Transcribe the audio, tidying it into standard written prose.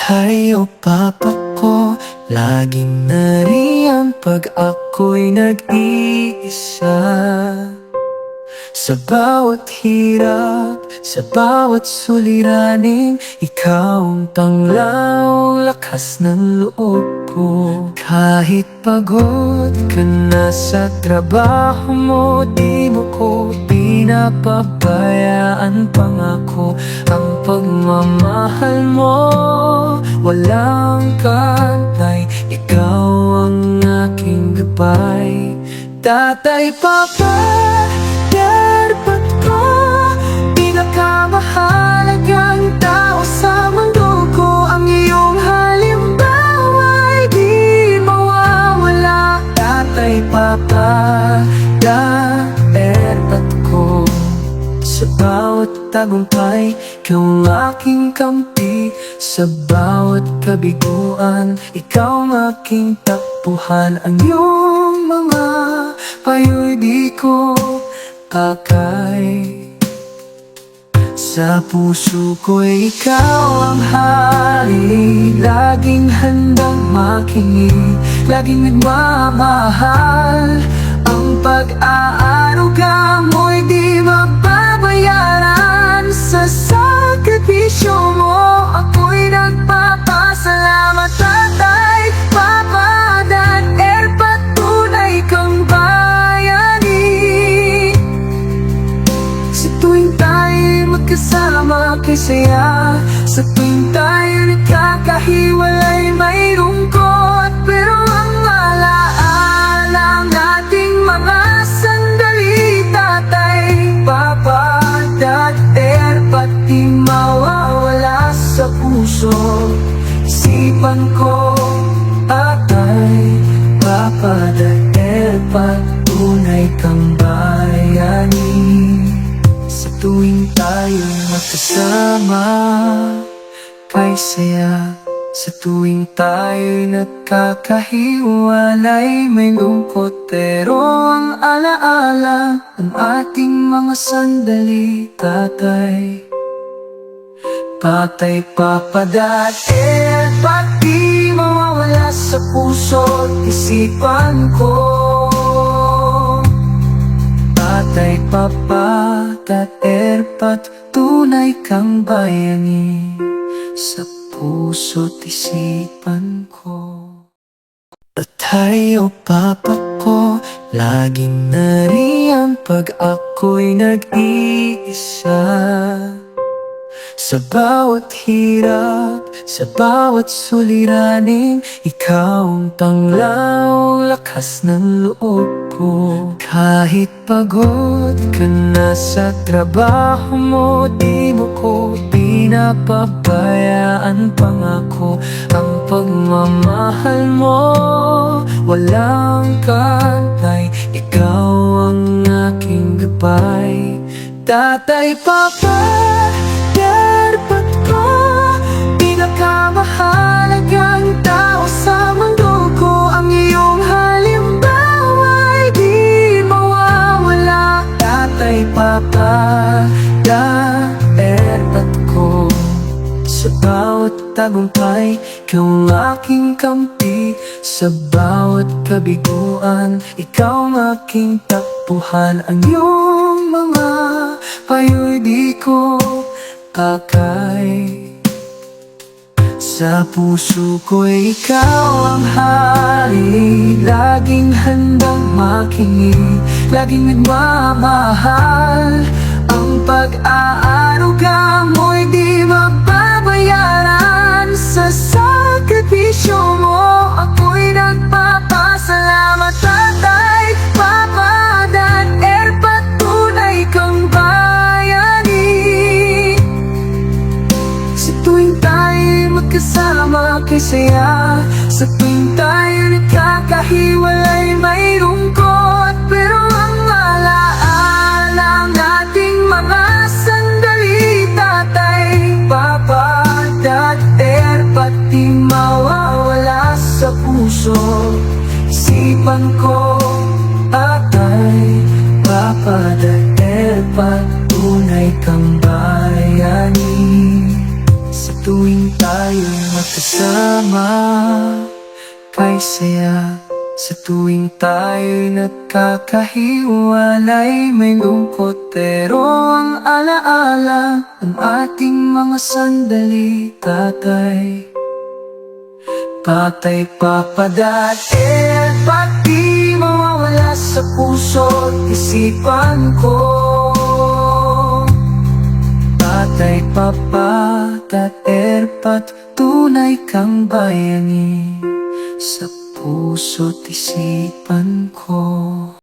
Tayo papa ko, laging nariyan pag ako'y nag-iisa. Sa bawat hirap, sa bawat suliranin, ikaw ang tanglaw, lakas ng loob ko. Kahit pagod ka na sa trabaho mo, di mo ko pinapabayaan. Pangako ang pagmamahal mo, walang katay. Ikaw ang aking gabay. Tatay, Papa, dapat ko, pinakamahalagang tao sa mundo ko. Ang iyong halimbawa ay di mawawala. Tatay, Papa, dapat ko. Sa bawat tagumpay, ikaw ang aking kampi. Sa bawat kabiguan, ikaw ang aking takbuhan. Ang iyong mga payo'y di ko akay. Sa puso ko'y ikaw ang hari, laging handang makinig, laging nagmamahal. Ang pag-aaruga mo'y di mababayaran. Sa sakripisyo mo, ako'y nagpapasalamat. Tatay, Papa, Dan, patunay kang bayani. Sa tuwing tayo'y magkasama, kay saya. Sa tuwing tayo'y nagkakahiwalay, may lungkot, pero ang alaala ng ating mga sandali. Tatay, Papa, Dan, pati mawawala sa puso, isipan ko. Tatay, Papa, Dan, patunay kang bayani. Sa tuwing tayo'y magkasama, kay saya. Sa tuwing tayo'y nagkakahiwalay, may lungkot, pero ang alaala ng ating mga sandali. Tatay, Patay, Papa, dahil pati mawawala sa puso't isipan ko. Tatay, Papa, dahil patunay kang bayani sa puso't isipan ko. Tayo, Papa ko, laging nariyan pag ako'y nag-iisa. Sa bawat hirap, sa bawat suliranin, ikaw ang tanglaw, lakas ng loob ko. Kahit pagod ka na sa trabaho mo, di mo ko pinapabayaan. Pangako ang pagmamahal mo, walang katay. Ikaw ang aking gabay. Tatay, Papa, dapat ko, pinakamahalagang tao sa mundo ko. Ang iyong halimbawa ay di mawawala. Tatay, Papa, dapat ko. Sa bawat tagumpay, ikaw ang aking kampi. Sa bawat kabiguan, ikaw ang aking takbuhan. Ang iyong mga payo'y di ko akay. Sa puso ko'y ikaw ang hari, laging handang makinig, laging nagmamahal. Ang pag-aaruga mo'y di mababayaran. Sa sakripisyo mo, ako'y nagpapasalamat. Tatay, Papa, Dan, patunay kang bayani. Sa tuwing tayo'y magkasama, kay saya. Sa tuwing tayo'y nagkakahiwalay, may lungkot, pero ang alaala ng ating mga sandali. Tatay, Papa, Dan, pati mawawala sa puso, isipan ko. Tatay, Papa, Dan, patunay kang bayani. Sa tuwing tayo'y magkasama kay saya. Sa tuwing tayo'y nagkakahiwalay, may lungkot pero ang alaala ng ating mga sandali. Tatay, papa, dati at pati mawawala sa puso't isipan ko. Tatay, papa, taterpat, tunay kang bayani sa puso't isipan ko.